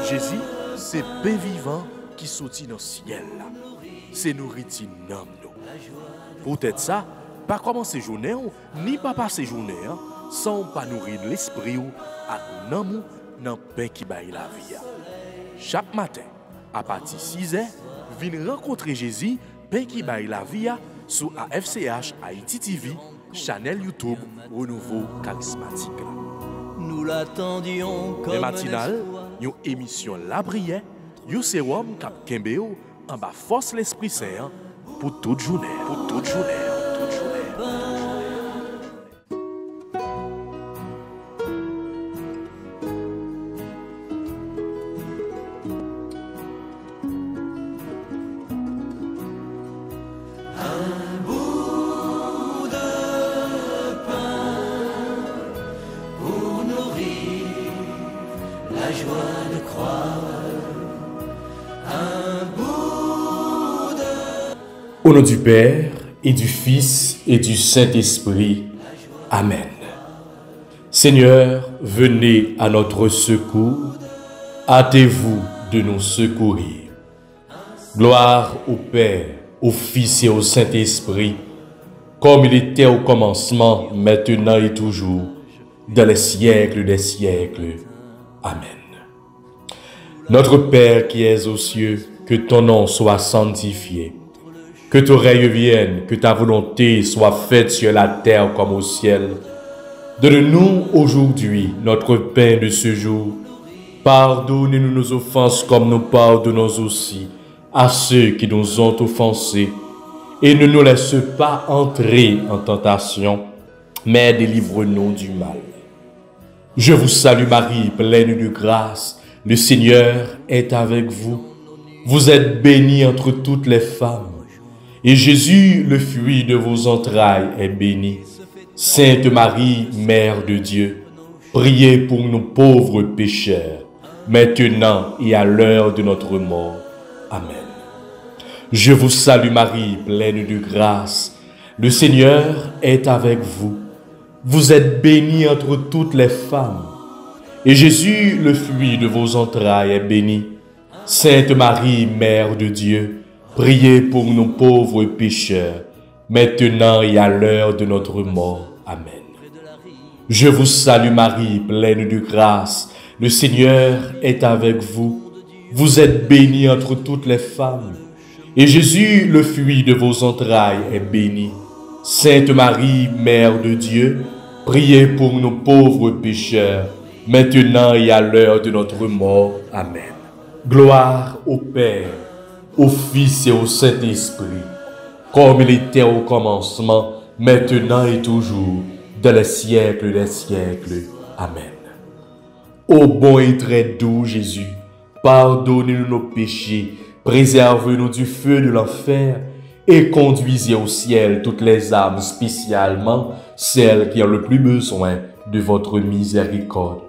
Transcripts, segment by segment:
Jésus, c'est pain vivant qui sortit dans le ciel. C'est nourriture dans nous. Peut-être ça, pas commencer journée ni pas passer journée sans pas nourrir l'esprit ou à nous dans le pain qui baille la vie. Chaque matin, à partir de 6h, venez rencontrer Jésus, pain qui baille la vie sur AFCH Haïti TV, channel YouTube Renouveau Charismatique. Nous l'attendions comme les matinales, une émission La Prière, un sérum cap Kembeo en bas force l'Esprit Saint pour toute journée. Pour toute journée. Toute journée. La joie de croire, un bout de... Au nom du Père, et du Fils, et du Saint-Esprit. Amen. Seigneur, venez à notre secours. Hâtez-vous de nous secourir. Gloire au Père, au Fils et au Saint-Esprit, comme il était au commencement, maintenant et toujours, dans les siècles des siècles. Amen. Notre Père qui es aux cieux, que ton nom soit sanctifié, que ton règne vienne, que ta volonté soit faite sur la terre comme au ciel. Donne-nous aujourd'hui notre pain de ce jour. Pardonne-nous nos offenses comme nous pardonnons aussi à ceux qui nous ont offensés. Et ne nous laisse pas entrer en tentation, mais délivre-nous du mal. Je vous salue Marie, pleine de grâce, le Seigneur est avec vous. Vous êtes bénie entre toutes les femmes, et Jésus, le fruit de vos entrailles, est béni. Sainte Marie, Mère de Dieu, priez pour nous pauvres pécheurs, maintenant et à l'heure de notre mort. Amen. Je vous salue Marie, pleine de grâce, le Seigneur est avec vous. Vous êtes bénie entre toutes les femmes, et Jésus, le fruit de vos entrailles, est béni. Sainte Marie, Mère de Dieu, priez pour nous pauvres pécheurs, maintenant et à l'heure de notre mort. Amen. Je vous salue Marie, pleine de grâce, le Seigneur est avec vous. Vous êtes bénie entre toutes les femmes, et Jésus, le fruit de vos entrailles, est béni. Sainte Marie, Mère de Dieu, priez pour nous pauvres pécheurs, maintenant et à l'heure de notre mort. Amen. Gloire au Père, au Fils et au Saint-Esprit, comme il était au commencement, maintenant et toujours, dans les siècles des siècles. Amen. Ô bon et très doux Jésus, pardonnez-nous nos péchés, préservez-nous du feu de l'enfer, et conduisez au ciel toutes les âmes, spécialement celles qui ont le plus besoin de votre miséricorde.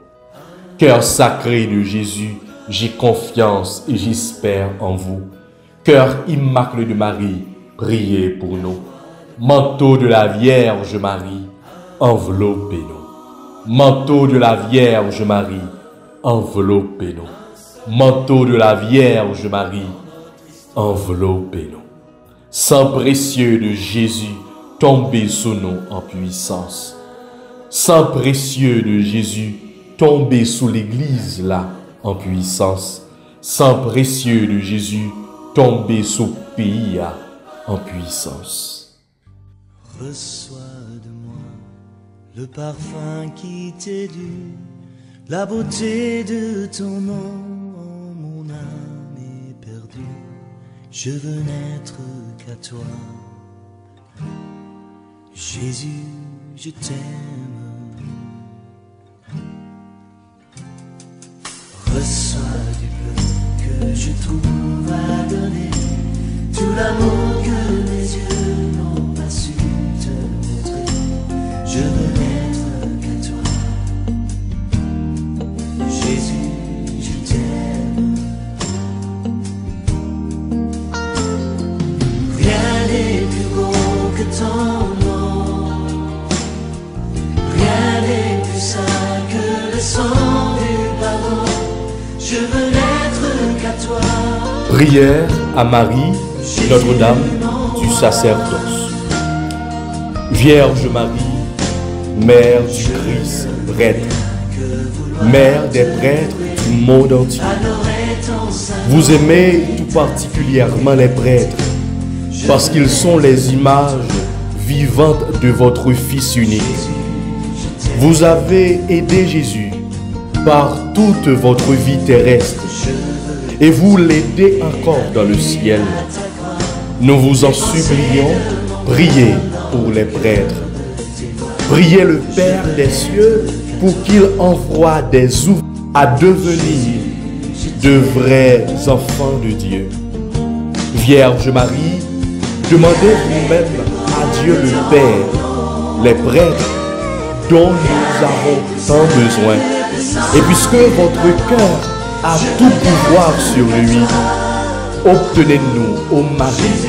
Cœur sacré de Jésus, j'ai confiance et j'espère en vous. Cœur immaculé de Marie, priez pour nous. Manteau de la Vierge Marie, enveloppez-nous. Manteau de la Vierge Marie, enveloppez-nous. Manteau de la Vierge Marie, enveloppez-nous. Sang précieux de Jésus, tombez sur nous en puissance. Sang précieux de Jésus, tombez sous l'Église là en puissance. Sang précieux de Jésus, tombez sous le pays là en puissance. Reçois de moi le parfum qui t'est dû, la beauté de ton nom, mon âme est perdue. Je veux n'être qu'à toi. Jésus, je t'aime. Reçois du peu que je trouve à donner, tout l'amour que mes yeux n'ont pas su te montrer. Je veux n'être qu'à toi. Jésus, je t'aime. Rien n'est plus beau que ton nom, rien n'est plus saint que le sang je veux n'être qu'à toi. Prière à Marie, Notre-Dame du sacerdoce. Vierge Marie, Mère du Christ, prêtre, Mère des prêtres du monde entier. Vous aimez tout particulièrement les prêtres, parce qu'ils sont les images vivantes de votre Fils unique. Vous avez aidé Jésus par toute votre vie terrestre, et vous l'aidez encore dans le ciel. Nous vous en supplions, priez pour les prêtres. Priez le Père des cieux pour qu'il envoie des ouvriers à devenir de vrais enfants de Dieu. Vierge Marie, demandez vous-même à Dieu le Père, les prêtres dont nous avons tant besoin. Et puisque votre cœur a tout pouvoir sur lui, obtenez-nous, ô Marie,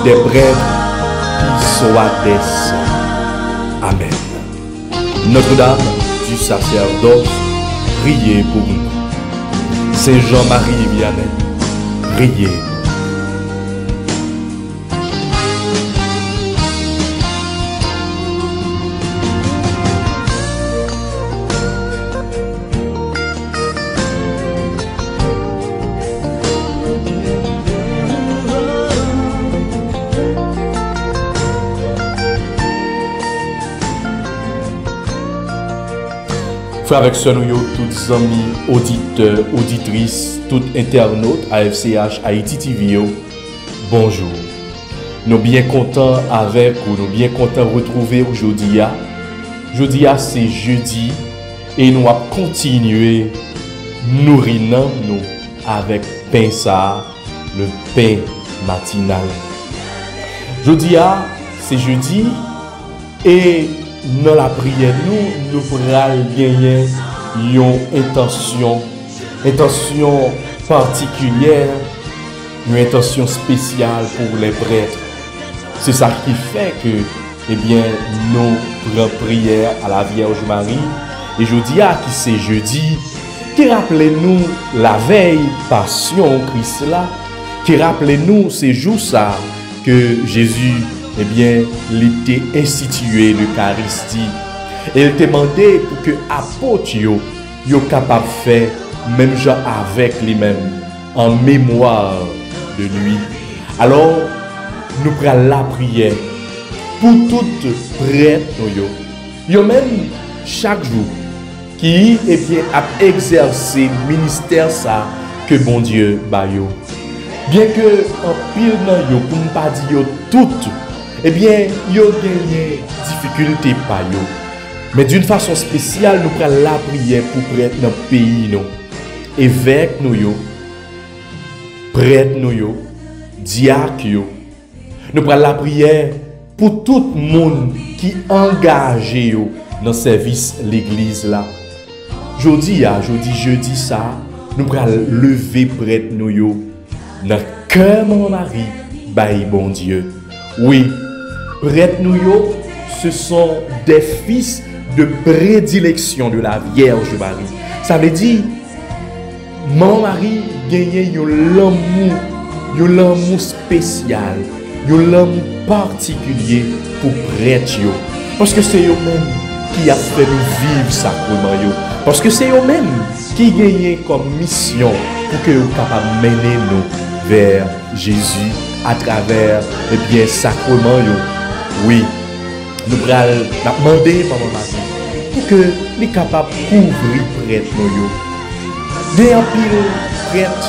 des prêtres qui soient des saints. Amen. Notre-Dame du sacerdoce, priez pour nous. Saint Jean-Marie Vianney, priez. Frères avec sœurs, nous, tous amis, auditeurs, auditrices, tous internautes, AFCH, Haïti TV, bonjour. Nous bien contents avec vous, nous bien contents de retrouver aujourd'hui. Aujourd'hui, c'est jeudi et nous allons continuer nourrir nous avec pain ça, le pain matinal. Aujourd'hui, c'est jeudi et dans la prière, nous pourrons gagner une intention particulière, une intention spéciale pour les prêtres. C'est ça qui fait que, eh bien, nous prenons prière à la Vierge Marie. Et je dis à qui c'est jeudi, qui rappelez-nous la veille passion Christ là, qui rappelez-nous ces jours ça que Jésus, eh bien, il était institué l'Eucharistie. Et il demandait pour que apôtres soient capables de faire même genre avec lui-même, en mémoire de lui. Alors, nous prenons la prière pour toutes prêtres, yo même chaque jour, qui eh bien, a exercé le ministère ça que bon Dieu ba yo. Bien que en pile nan yo, pour ne pas dire tout, eh bien, yo gagné difficulté par yo. Mais d'une façon spéciale, nous prenons la prière pour prêtre dans le pays, nous. Évêque nous yo, prêtre nous yo, diacre yo. Nous prenons la prière pour tout le monde qui est engagé yo dans le service de l'église là. Jeudi ça, nous prenons lever prêtre nous yo dans le cœur mon mari, bail bon Dieu. Oui, prêtre nous yo, ce sont des fils de prédilection de la Vierge Marie. Ça veut dire, mon mari gagne un l'amour spécial, un l'amour particulier pour prêtre yo. Parce que c'est eux-mêmes qui a fait nous vivre sacrement yo. Parce que c'est eux-mêmes qui gagnent comme mission pour que nous capables de mener nous vers Jésus à travers eh bien sacrement yo. Oui, nous allons demander maman Marie pour que les capables de couvrir prêtre yo. Des pile prêtre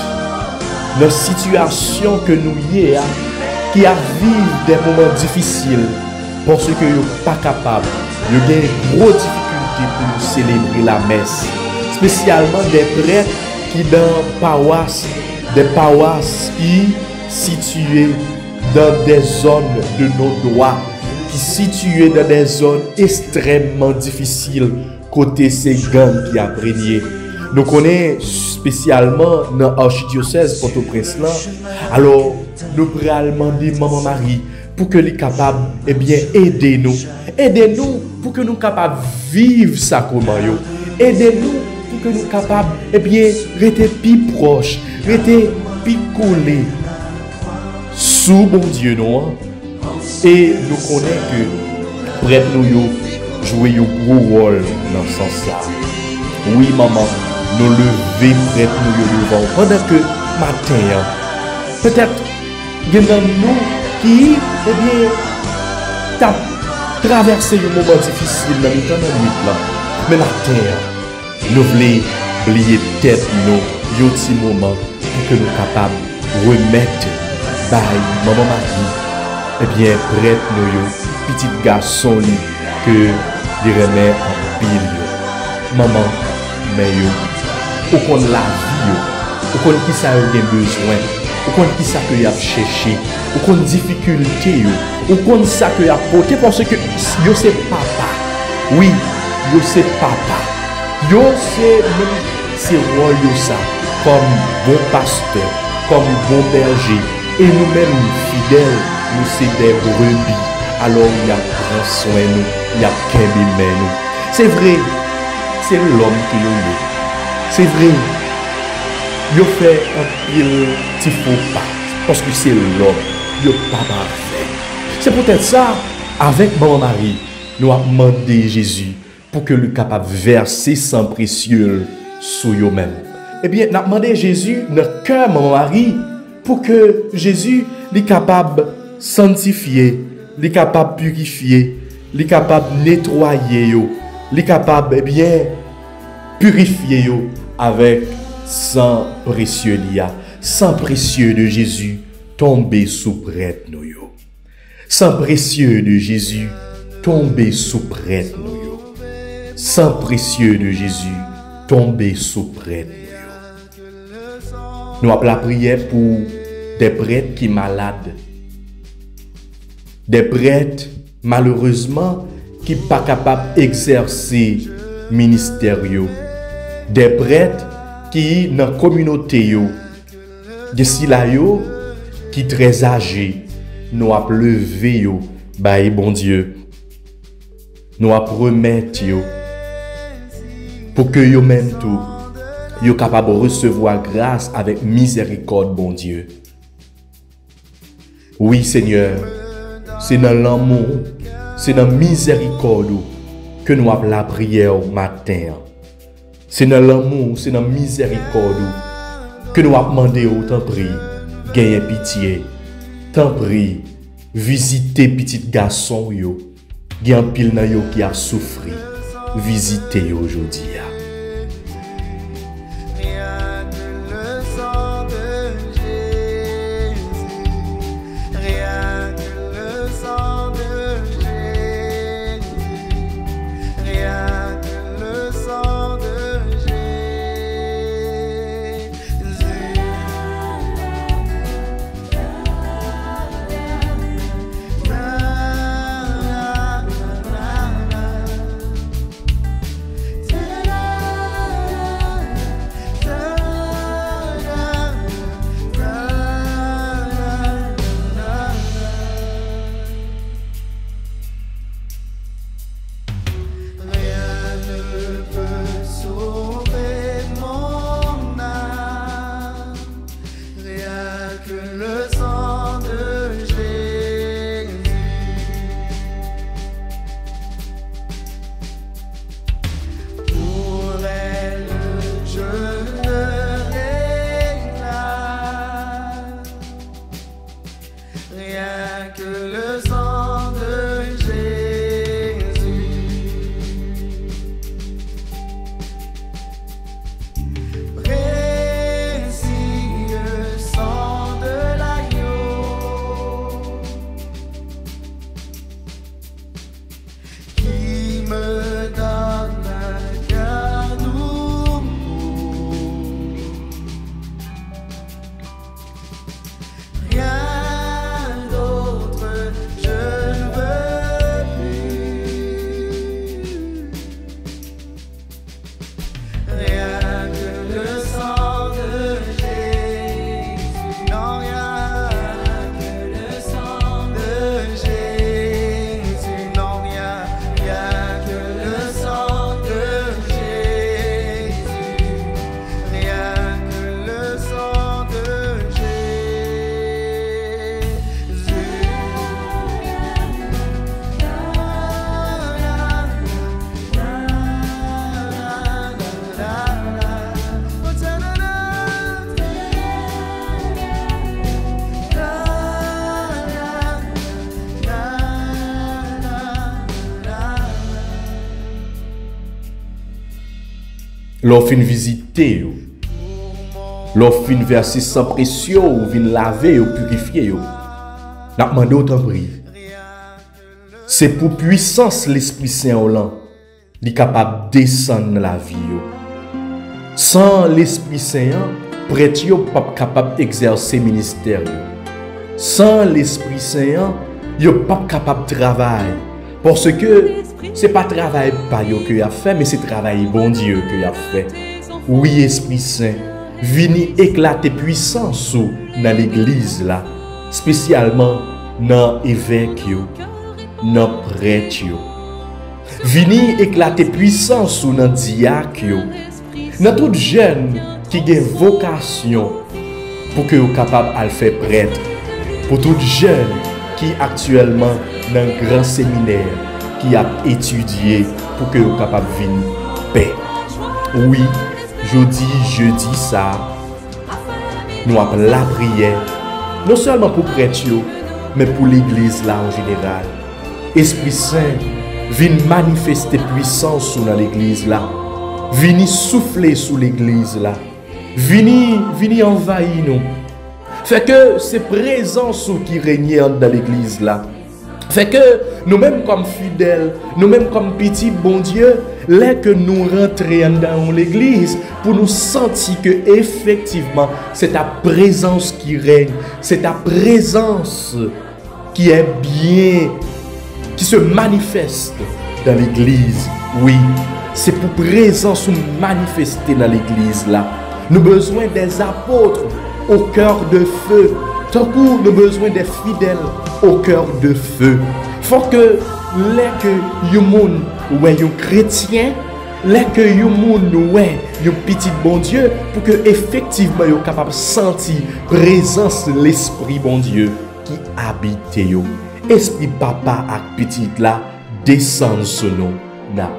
dans situation que nous y a qui a vécu des moments difficiles parce que yo pas capable, yo a une grosse difficulté pour nous célébrer la messe, spécialement des prêtres qui dans des paroisses qui situées dans des zones de nos droits, qui situées dans des zones extrêmement difficiles côté ces gangs qui a régné. Nous connaissons spécialement dans l'archidiocèse Port-au-Prince. Alors, nous pourrions demander Maman Marie pour que nous soyons capables eh bien, aider nous. Aidez-nous pour que nous soyons capables de vivre sacrement. Aidez-nous pour que nous capables, eh bien, rester plus proches, rester plus collés sous bon Dieu nous. Et nous connaissons que prêtre nous jouer un gros rôle dans ce sens-là. Oui, maman, nous lever prêtre nous devant. Pendant que matin, peut-être, il y a nous qui, eh bien, t'as traversé un moment difficile dans le temps de la nuit là. Mais matin, nous voulons oublier tête nous, un petit moment pour que nous soyons capables de remettre maman Marie, eh bien, prête nous, petit garçon que les remet en pile. Maman, mais au qu'on la vie, au qu'on qui ça a besoin, au qu'on qui ça que y a cherché, au qu'on difficulté, au qu'on ça que y a porté parce que yo c'est papa. Oui, yo c'est papa. Yo c'est rôle yo ça comme bon pasteur, comme bon berger et nous-mêmes fidèles, nous c'est des brebis. Alors il y a grand soin nous, il y a qu'un nous. C'est vrai, c'est l'homme qui nous est. C'est vrai, il fait un petit faux pas parce que c'est l'homme, il pas parfait. C'est peut-être ça, avec maman Marie, nous avons demandé Jésus pour que lui capable de verser sang précieux sur lui-même. Eh bien, nous avons demandé Jésus dans le cœur maman Marie pour que Jésus soit capable de sanctifier, soit capable de purifier, soit capable de nettoyer, soit capable de bien purifier avec sang précieux sang précieux de Jésus tombé sous prêtre nous. Sang précieux de Jésus tombé sous prêtre nous. Sang précieux de Jésus tombé sous prêtre nous. Nous avons la prière pour des prêtres qui sont malades. Des prêtres, malheureusement, qui ne sont pas capables d'exercer le ministère. Des prêtres qui, dans la communauté, des silayos qui sont très âgés, nous avons levé, bon Dieu. Nous avons remettre pour que eux-mêmes tout, ils soient capables de recevoir grâce avec miséricorde, bon Dieu. Oui, Seigneur, c'est dans l'amour, c'est dans la miséricorde que nous avons la prière au matin. C'est dans l'amour, c'est dans la miséricorde que nous avons demandé au temps pris, gagner pitié. Tant pris, visiter petit garçon yo, gen pile nan yo qui a souffri, visiter aujourd'hui. L'offre une visiter, l'offre une verser sans pression, ou vin laver, ou purifier. N'a demandé autant prier. C'est pour puissance l'Esprit Saint Hollande, il est capable de descendre dans la vie. Sans l'Esprit Saint, prêtre yo pas capable d'exercer ministère. Sans l'Esprit Saint, yo pas capable de travailler. Parce que c'est pas travail pas yo que y a fait, mais c'est travail bon Dieu que y a fait. Oui, Esprit Saint, vini éclater puissance dans l'église là, spécialement dans évêque yo, dans prêtre yo. Vini éclater puissance dans diacre yo, dans tout jeune qui a vocation pour que vous capable de faire prêtre. Pour tout jeune qui actuellement dans un grand séminaire qui a étudié pour que vous capable de venir paix. Oui, je dis ça. Nous avons la prière, non seulement pour prêtre, mais pour l'église là en général. Esprit Saint, vient manifester puissance dans l'église là. Vini souffler sous l'église là. Vini envahir nous. Fait que c'est présence qui règne dans l'église là. Fait que nous-mêmes comme fidèles, nous-mêmes comme petits bon Dieu, là que nous rentrons dans l'église pour nous sentir que effectivement c'est ta présence qui règne, c'est ta présence qui est bien, qui se manifeste dans l'église. Oui, c'est pour présence manifester dans l'église là. Nous avons besoin des apôtres au cœur de feu. Tant que nous avons besoin des fidèles au cœur de feu. Il faut que les que les gens ouais un chrétien, les que les gens ouais un petit bon Dieu, pour que effectivement ils capable de sentir présence de l'esprit bon Dieu qui habite yo. Esprit papa et petit là descend sur nous n'attend.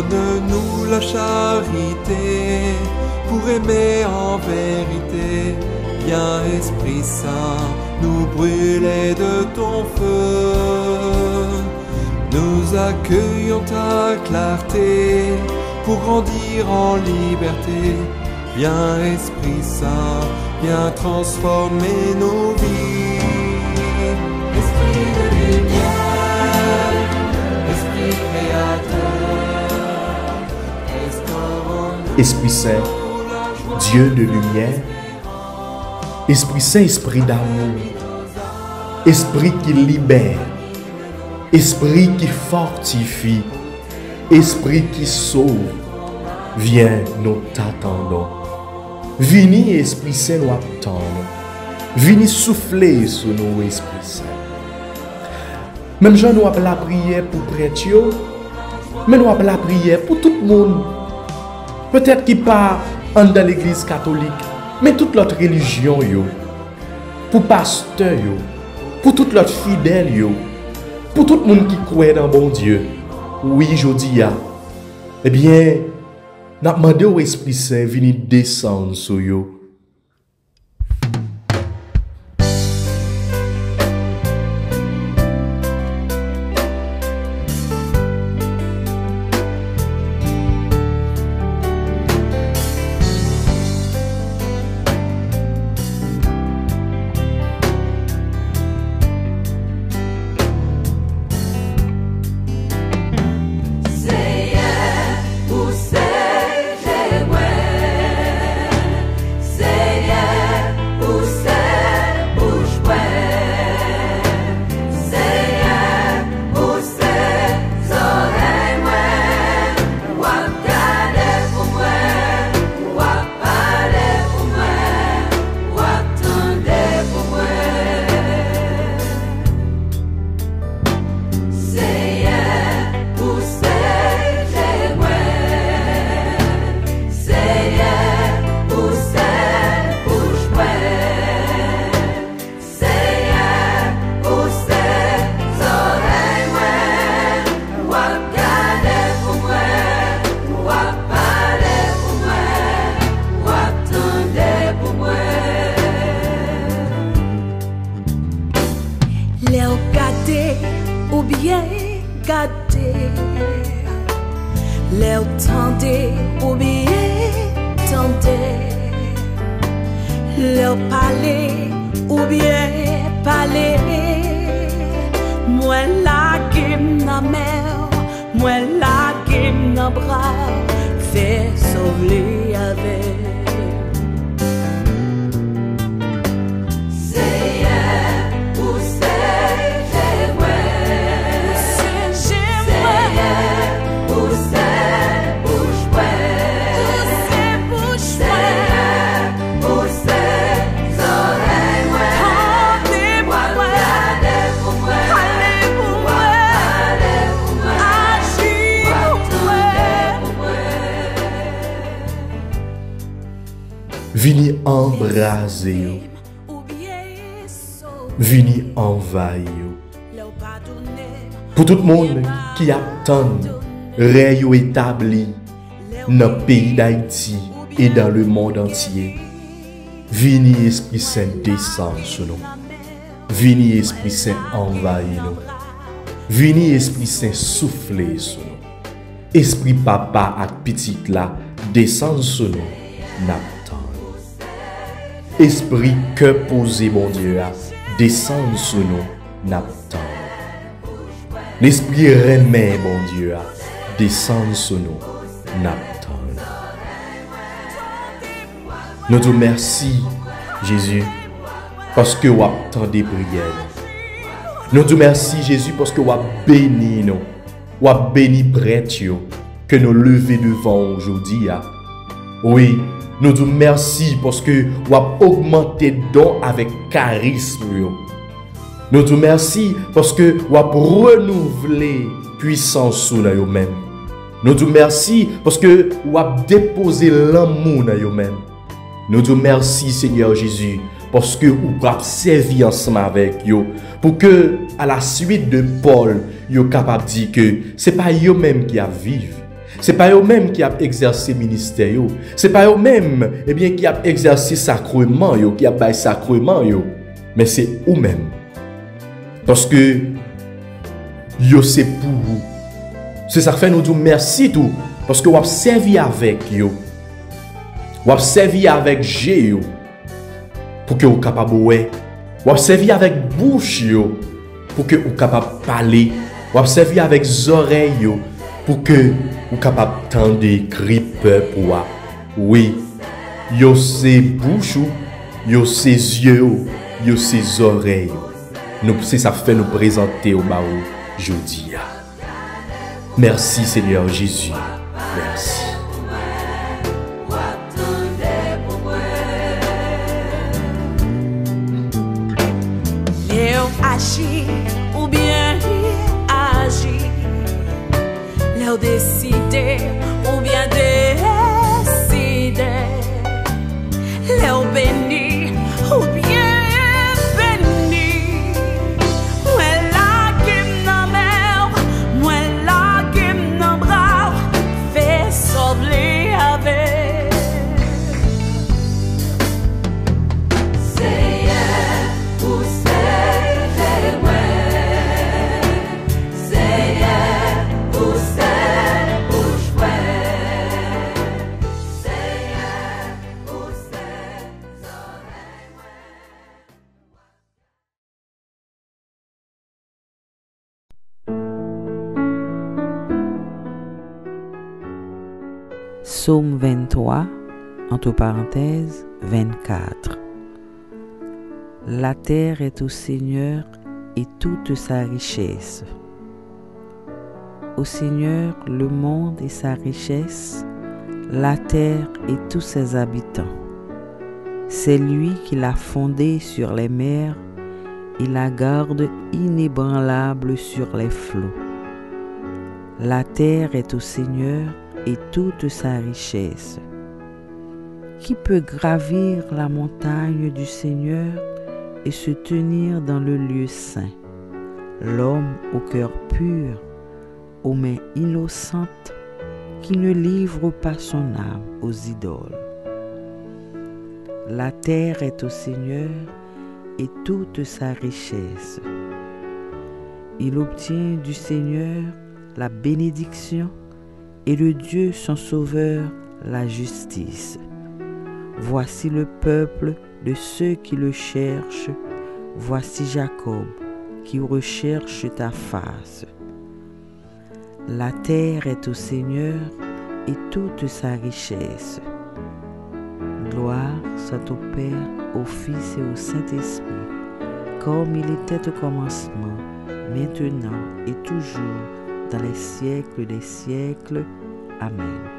Donne-nous la charité pour aimer en vérité. Viens Esprit Saint, nous brûler de ton feu. Nous accueillons ta clarté pour grandir en liberté. Viens Esprit Saint, viens transformer nos vies. Esprit de lumière, Esprit créateur. Esprit Saint, Dieu de lumière, Esprit Saint, esprit d'amour, esprit qui libère, esprit qui fortifie, esprit qui sauve, viens, nous t'attendons. Vini, Esprit Saint, nous attendons. Vini souffler sur nous, Esprit Saint. Même gens nous appelons la prière pour prêtre, mais nous appelons la prière pour tout le monde. Peut-être qu'il pas dans l'église catholique, mais toute l'autre religion, pour pasteur, pour toute l'autre fidèle, pour tout le monde qui croit dans bon Dieu. Oui, je dis, eh bien, nous demandons au Esprit Saint de venir descendre sur eux. tendez ou bien tendez, leur parler ou bien parler. Moi la game na mer, moi la game na bras, fait sauver avec. Vini embraser yo, vini envahir yo. Pour tout le monde qui attend règne établi dans le pays d'Haïti et dans le monde entier, vini Esprit Saint descend sur nous. Vini Esprit Saint envahir nous. Vini Esprit Saint souffler sur nous. Esprit papa ak petit là descend sur nous. Esprit que posé, bon Dieu, descend sur nous, n'attend. L'esprit remet, bon Dieu, descend sur nous, n'attend. Nous te merci, Jésus, parce que vous attendez prières. Nous te merci, Jésus, parce que vous béni nous, vous béni prêtre que nous lever devant aujourd'hui. Oui. Nous te merci parce que vous avez augmenté don avec charisme. Nous te merci parce que vous avez renouvelé puissance sur vous-même. Nous te merci parce que vous avez déposé l'amour dans vous-même. Nous te merci, Seigneur Jésus, parce que vous avez servi ensemble avec vous. Pour que, à la suite de Paul, vous êtes capable de dire que ce n'est pas vous-même qui a vécu. Ce n'est pas eux-mêmes qui ont exercé le ministère. Ce n'est pas eux-mêmes qui ont exercé le sacrement, qui ont fait le sacrement. Mais c'est eux-mêmes. Parce que c'est pour vous. C'est ça qui fait nous dire merci tout. Parce que vous avez servi avec eux. Vous avez servi avec Dieu. Pour que vous soyez capable de voir. Vous avez servi avec bouche. Pour que vous soyez capable de parler. Vous avez servi avec les oreilles. Pour que vous soyez capable d'entendre cri peuple. Oui, yo ses bouches, yo ses yeux, yo ses oreilles. C'est ça fait nous présenter au baou aujourd'hui. Merci Seigneur Jésus. Merci. Léo agit ou bien agit. Léo décider ou bien décider. Léo béni ou bien béni. Moi la game dans mer, moi la game dans bras. Fais sauver avec. Psaume 23, entre parenthèses, 24. La terre est au Seigneur et toute sa richesse. Au Seigneur le monde et sa richesse, la terre et tous ses habitants. C'est lui qui l'a fondée sur les mers et la garde inébranlable sur les flots. La terre est au Seigneur et toute sa richesse. Qui peut gravir la montagne du Seigneur et se tenir dans le lieu saint? L'homme au cœur pur, aux mains innocentes, qui ne livre pas son âme aux idoles. La terre est au Seigneur et toute sa richesse. Il obtient du Seigneur la bénédiction et le Dieu son sauveur la justice. Voici le peuple de ceux qui le cherchent, voici Jacob qui recherche ta face. La terre est au Seigneur et toute sa richesse. Gloire soit au Père, au Fils et au Saint-Esprit, comme il était au commencement, maintenant et toujours, dans les siècles des siècles. Amen.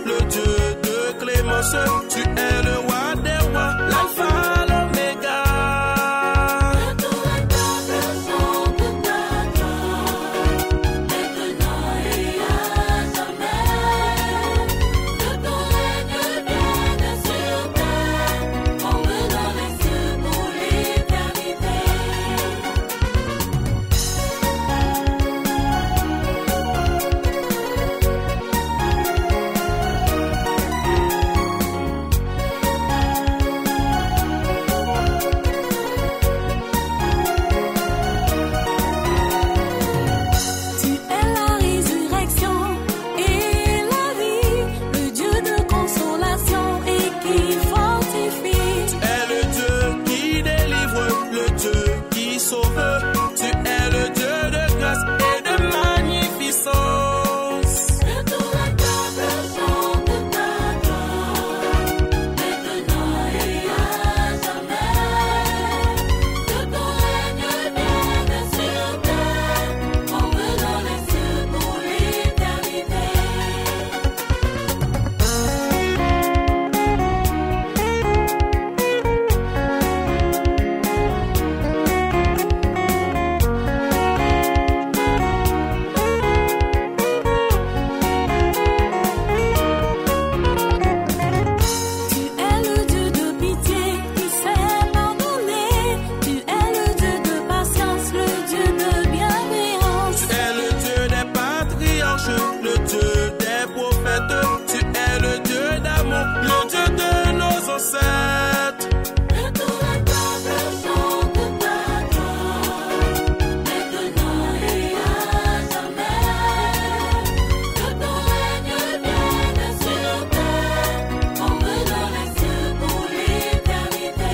le Dieu de clémence, tu es le roi des rois, l'alpha, l'oméga. Que tous les peuples chantent ta gloire, maintenant et à jamais. Que ton règne vienne sur terre, comme dans les cieux pour l'éternité. Le Dieu des prophètes, tu es le Dieu d'amour, le Dieu de nos ancêtres. Que tous les peuples chantent ta gloire, maintenant et à jamais. Que ton règne vienne sur terre, comme dans les cieux pour l'éternité.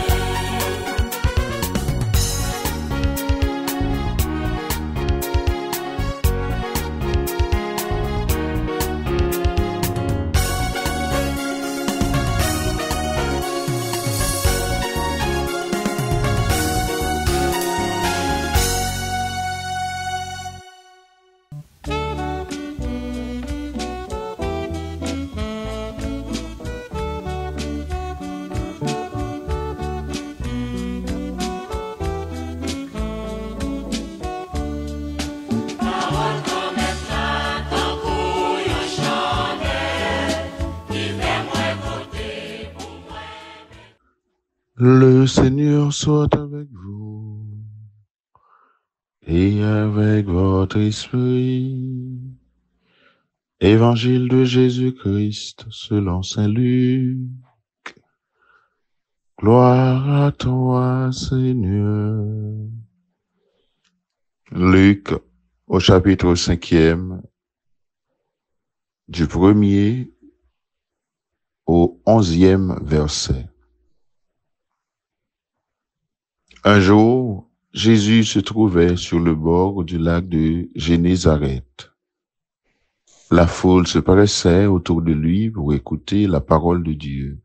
Le Seigneur soit avec vous et avec votre esprit. Évangile de Jésus-Christ selon saint Luc. Gloire à toi, Seigneur. Luc, au chapitre 5e, du 1er au 11e verset. Un jour, Jésus se trouvait sur le bord du lac de Génézareth. La foule se pressait autour de lui pour écouter la parole de Dieu.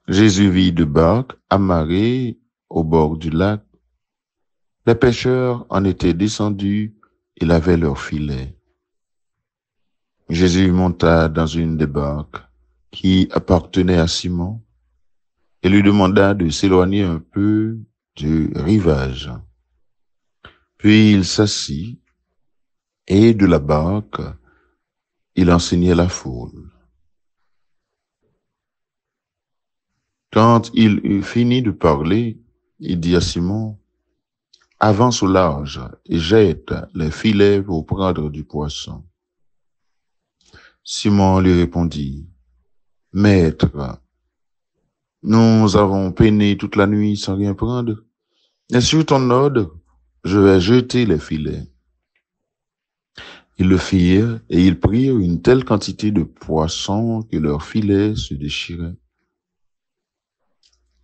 Jésus vit deux barques amarrées au bord du lac. Les pêcheurs en étaient descendus et lavaient leurs filets. Jésus monta dans une des barques qui appartenait à Simon et lui demanda de s'éloigner un peu du rivage. Puis il s'assit et de la barque, il enseignait la foule. Quand il eut fini de parler, il dit à Simon, « Avance au large et jette les filets pour prendre du poisson. » Simon lui répondit, « Maître, nous avons peiné toute la nuit sans rien prendre, et sur ton ordre, je vais jeter les filets. » Ils le firent, et ils prirent une telle quantité de poissons que leurs filets se déchiraient.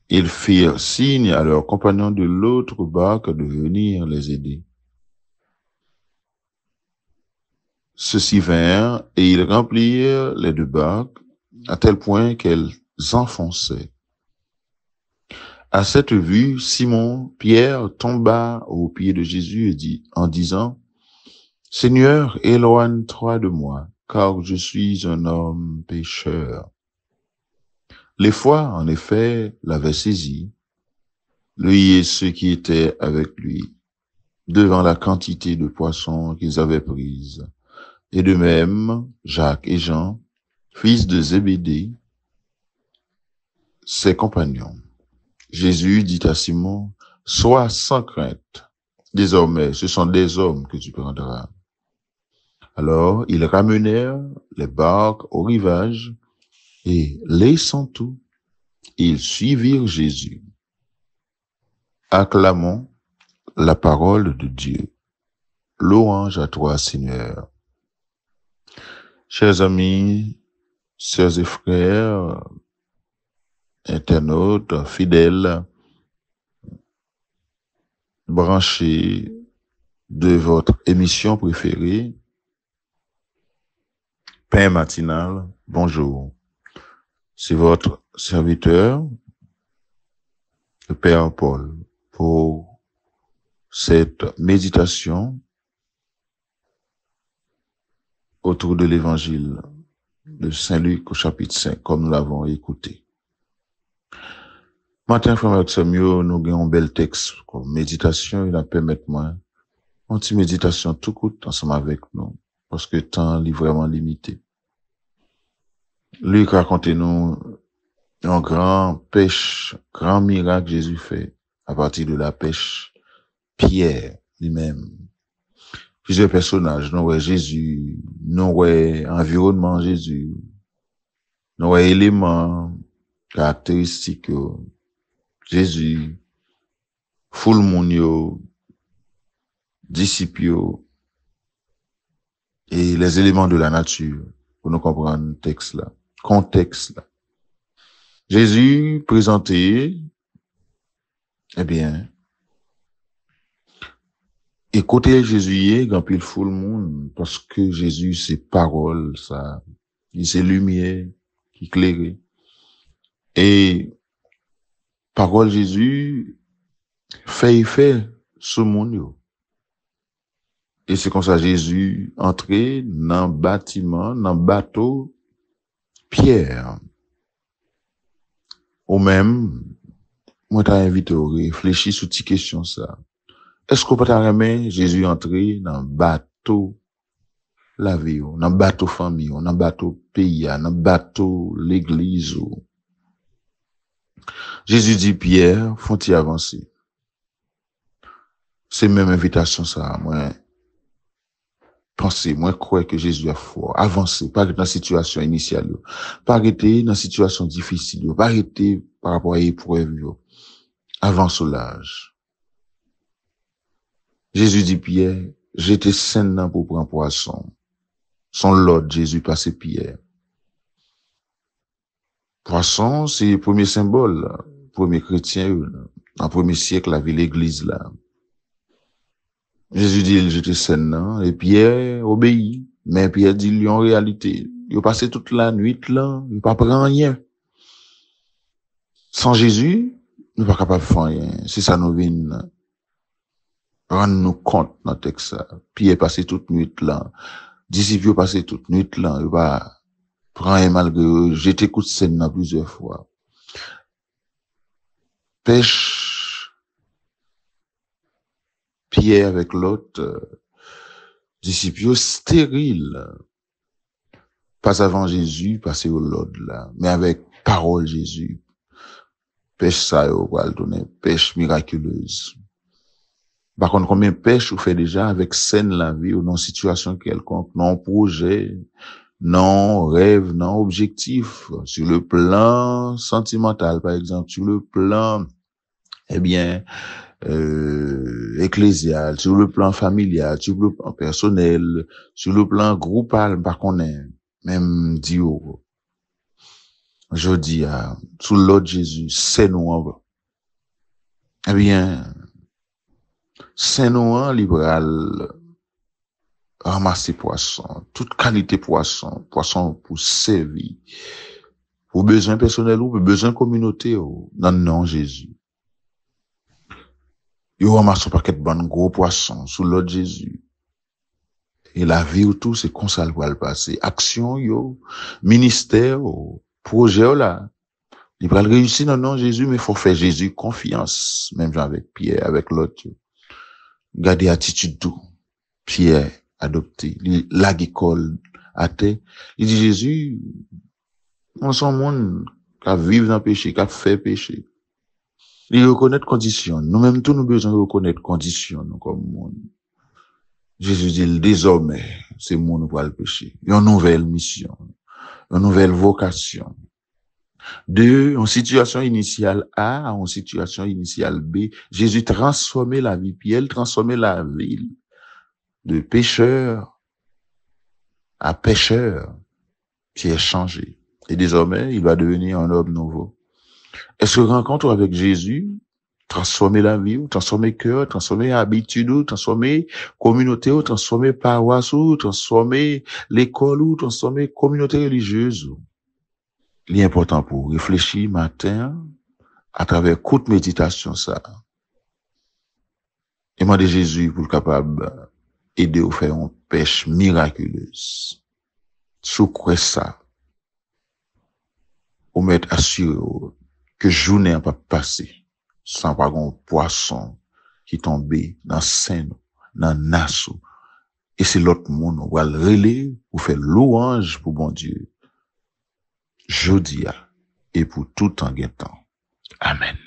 Ils firent signe à leurs compagnons de l'autre barque de venir les aider. Ceux-ci vinrent, et ils remplirent les deux barques, à tel point qu'elles enfonçaient. À cette vue, Simon Pierre tomba aux pieds de Jésus et dit, en disant, « Seigneur, éloigne-toi de moi, car je suis un homme pécheur. » L'effroi, en effet, l'avait saisi, lui et ceux qui étaient avec lui, devant la quantité de poissons qu'ils avaient prise. Et de même, Jacques et Jean, fils de Zébédée, ses compagnons. Jésus dit à Simon, « Sois sans crainte. Désormais, ce sont des hommes que tu prendras. » Alors, ils ramenèrent les barques au rivage et, laissant tout, ils suivirent Jésus. Acclamons la parole de Dieu. Louange à toi, Seigneur. Chers amis, sœurs et frères, internautes, fidèles, branchés de votre émission préférée, Pain matinal, bonjour. C'est votre serviteur, le Père Paul, pour cette méditation autour de l'évangile de Saint Luc au chapitre 5, comme nous l'avons écouté. Matin, frère Samuel, nous avons un bel texte comme méditation, il a permis-moi une petite méditation tout court ensemble avec nous, parce que le temps est vraiment limité. Luc raconte-nous un grand pêche, grand miracle que Jésus fait à partir de la pêche. Pierre lui-même. Plusieurs personnages, nous voyons Jésus, nous voyons environnement Jésus, nous voyons éléments caractéristiques Jésus, foule moun disciples et les éléments de la nature pour nous comprendre le texte là, contexte là. Jésus présenté, eh bien, écoutez Jésus, grand pile foule monde, parce que Jésus c'est parole, ça, c'est lumière qui éclaire. Et parole Jésus fait effet sur monde yo. Et c'est comme ça Jésus entré dans bâtiment, dans bateau Pierre. Ou même, moi t'ai invité à réfléchir sur cette question ça. Est-ce qu'on peut remettre Jésus entrer dans bateau la vie, dans bateau famille, dans bateau pays, dans bateau l'église? Jésus dit Pierre, faut-il avancer? C'est même invitation ça, moi. Pensez, moi, croire que Jésus a fort. Avancez, pas dans la situation initiale, pas arrêter dans la situation difficile, pas arrêter par rapport à l'épreuve, avance au large. Jésus dit Pierre, j'étais sain pour prendre poisson. Son Lord, Jésus passait Pierre. Poisson, c'est le premier symbole, premier chrétien, dans le premier siècle, la ville église là. Jésus dit, il jette scène, non? Et Pierre obéit. Mais Pierre dit, lui, en réalité, il a passé toute la nuit là, il n'a pas pris rien. Sans Jésus, nous ne sommes pas capables de faire rien. C'est ça nous vient rendre nous compte dans le texte. Pierre a passé toute nuit là. Disciples ont passé toute nuit là. Il va prendre un malgré eux. J'ai été coup de scène là plusieurs fois. Pêche. Pierre avec l'autre. Disciples stériles. Pas avant Jésus, passer au l'autre là. Mais avec parole Jésus. Pêche ça, on va le donner. Pêche miraculeuse. Par contre, combien de pêche vous fait déjà avec scène la vie ou non situation quelconque, non projet, non rêve, non objectif, sur le plan sentimental, par exemple, sur le plan, ecclésial, sur le plan familial, sur le plan personnel, sur le plan groupal, par contre, même Dieu. Je dis, sous l'autre Jésus, c'est nous, Saint-Noël libéral ramasser poisson, toute qualité poisson pour servir, pour besoin personnel ou pour besoin communauté ou dans le nom Jésus. Yo ramasse un paquet de bon gros poisson sous l'autre Jésus. Et la vie ou tout, c'est comme ça le va le passer. Action yo, ministère ou projet là. Il va le réussir dans le nom Jésus, mais faut faire Jésus confiance, même avec Pierre, avec l'autre. Garder attitude tout. Pierre adopté, l'agricole athée. Il dit Jésus, on son monde qui vivre dans le péché, qui fait péché. Il reconnaît conditions. Nous-mêmes tous nous besoin de reconnaître conditions nous comme monde. Jésus dit désormais, c'est mon nous pour le péché. Une nouvelle mission, une nouvelle vocation. De en situation initiale A en situation initiale B, Jésus transformait la vie, puis elle transformait la ville de pécheur à pêcheur, qui est changé. Et désormais, il va devenir un homme nouveau. Est-ce que rencontre avec Jésus, transformer la vie, transformer cœur, transformer habitude, transformer communauté, transformer paroisse, transformer l'école, transformer communauté religieuse? L'important pour réfléchir matin à travers courte méditation ça. Et demander Jésus pour le capable aider à faire une pêche miraculeuse. Sous quoi ça? Ou mettre assuré que journée n'a pas passé sans pas un poisson qui tombe dans Seine, dans Nassau. Et c'est l'autre monde, on va le relayer pour faire louange pour bon Dieu. Jodia et pour tout en guettant. Amen.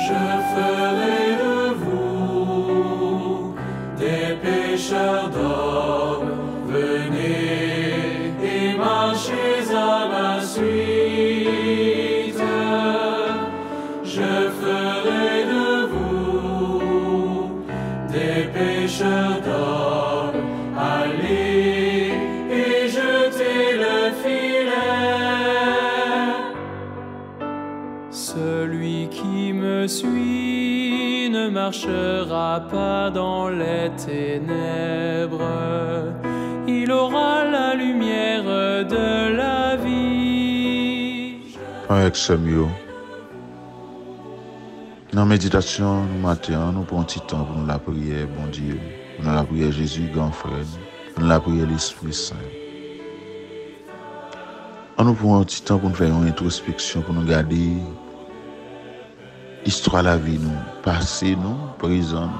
Je ferai de vous des pécheurs d'hommes. Venez et marchez à ma suite. Je ferai de vous des pécheurs d'hommes. Allez et jetez le filet. Celui qui me suit ne marchera pas dans les ténèbres. Il aura la lumière de la vie. Avec ce mieux. Dans la méditation, nous matin, nous prenons un petit temps pour nous la prière, bon Dieu. Pour nous la prière Jésus, grand frère. Pour nous la prière l'Esprit Saint. Nous prenons un petit temps pour nous faire une introspection, pour nous garder l'histoire de la vie, nous, passé, nous, présent.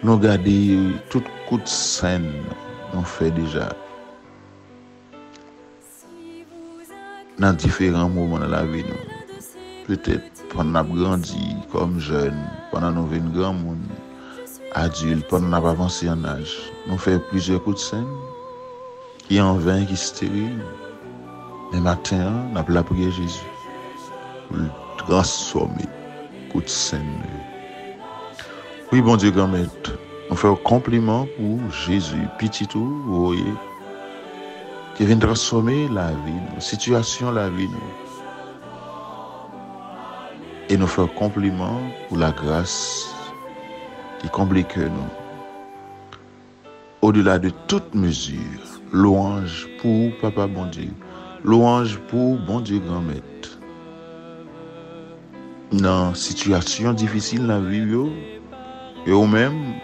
Nous garder toute coup de scène, nous fait déjà. Dans différents moments de la vie, nous. Peut-être pendant qu'on a grandi comme jeune, pendant qu'on est grand monde, adulte, pendant qu'on a avancé en âge. Nous fait plusieurs coups de scène, qui en vain, qui stérile. Mais matin, nous avons la prière Jésus. pour le transformer, coup de scène. Oui, bon Dieu, grand maître, on fait un compliment pour Jésus, petit tout, vous voyez, qui vient transformer la vie, la situation, la vie, et nous faire un compliment pour la grâce qui comble que nous. Au-delà de toute mesure, louange pour Papa bon Dieu, louange pour bon Dieu grand maître. Dans situation difficile dans la vie, et ou même,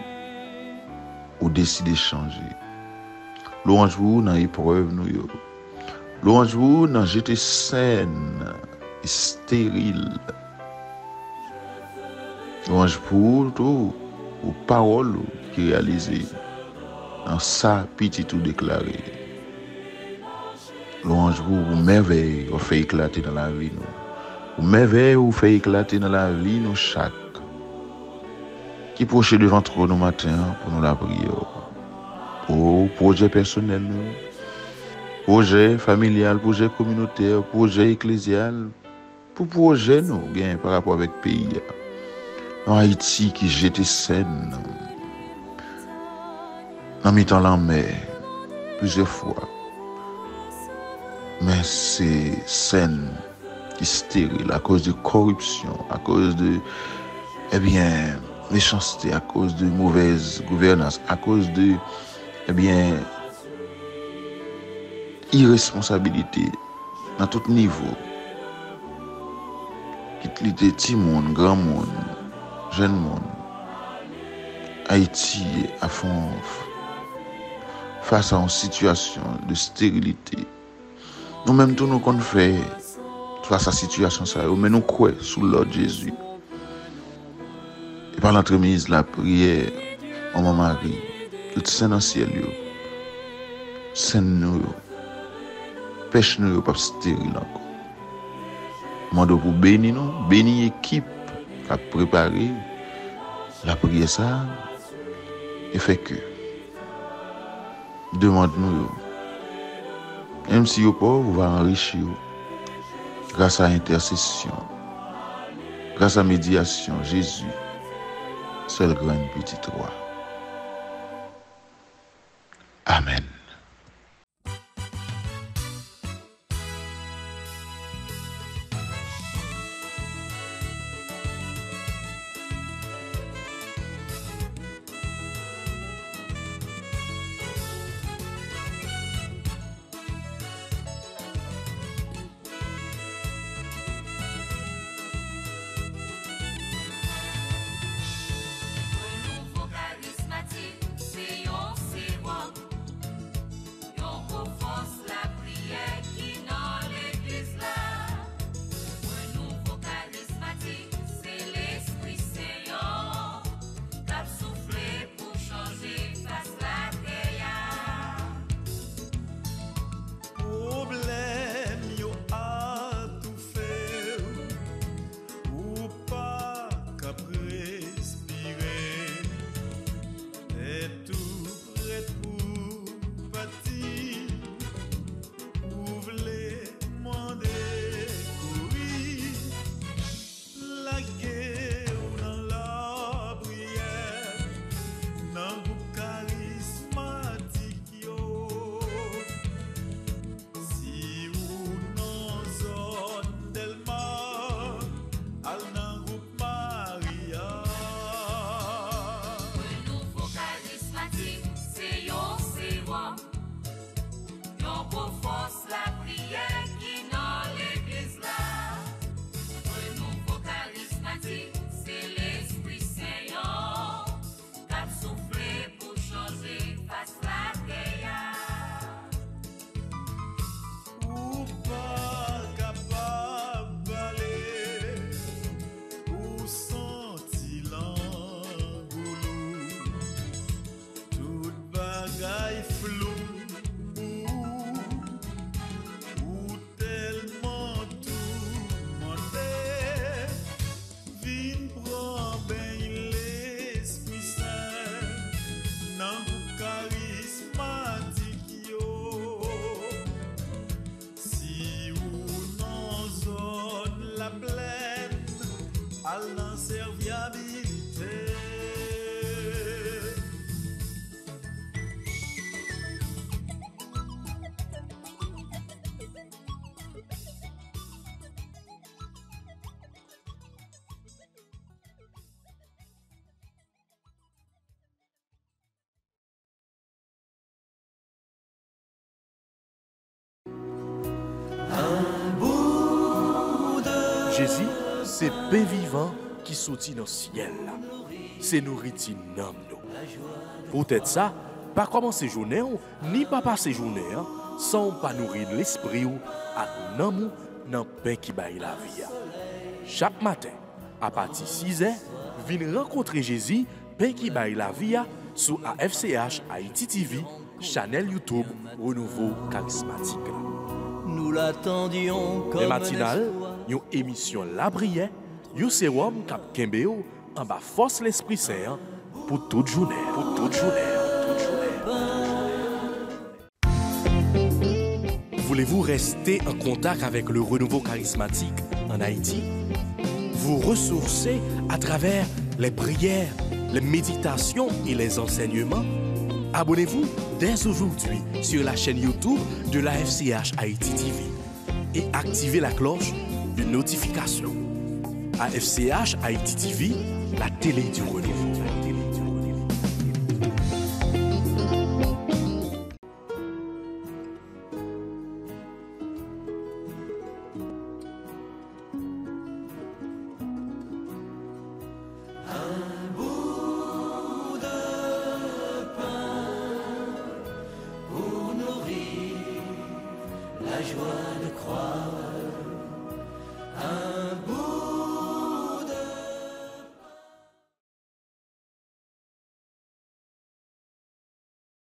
ou décidez de changer. Louange pour dans l'épreuve, nous. Louange pour dans jeter saine et stérile. Louange pour tout, aux paroles qui réalisées. Dans ça, petit tout déclaré. Louange vous merveille, vous fait éclater dans la vie, nous. Vous merveille, vous fait éclater dans la vie, nous, chaque. Qui proche devant trop nos matins pour nous la prière. Pour projet personnel, nous. Projet familial, projet communautaire, projet ecclésial. Pour projet, nous, bien, par rapport avec le pays. En Haïti, qui jette scène. En mettant la mer, plusieurs fois. Mais c'est scène qui stérile à cause de corruption, à cause de, méchanceté, à cause de mauvaise gouvernance, à cause de, irresponsabilité dans tout niveau. Qui était petit monde, grand monde, jeune monde. Haïti à fond face à une situation de stérilité. Nous-mêmes, tout nous qu'on fait face à la situation, ça, mais nous croyons sous l'ordre de Jésus. Et par l'entremise, la prière, en mon Marie, tout saint dans le ciel, saint nous, pêche nous, pas stérile encore. Mando pour bénir nous, bénir l'équipe qui a préparé la prière, ça, et fait que. Demande-nous, même si vous pas, vous va enrichir grâce à intercession, grâce à médiation, Jésus, seul grand petit roi. Amen. Jésus, c'est pain vivant qui sortit dans le ciel. C'est nourriture nam nous. Peut-être ça, pas commencer journée ni pas passer journée sans pas nourrir l'esprit ou avec nam dans pain qui baille la vie. Chaque matin, à partir de 6h, viens rencontrer Jésus, pain qui baille la vie sur AFCH Haïti TV, channel YouTube Renouveau Charismatique. Nous l'attendions comme Les matinales, une émission La Brière, un sérum cap Kembeo en bas force l'Esprit Saint pour toute journée. Pour toute journée. Voulez-vous rester en contact avec le renouveau charismatique en Haïti? Vous ressourcer à travers les prières, les méditations et les enseignements? Abonnez-vous dès aujourd'hui sur la chaîne YouTube de la FCH Haïti TV et activez la cloche de notification. AFCH Haïti TV, la télé du renouveau. la joie de croire. Un bout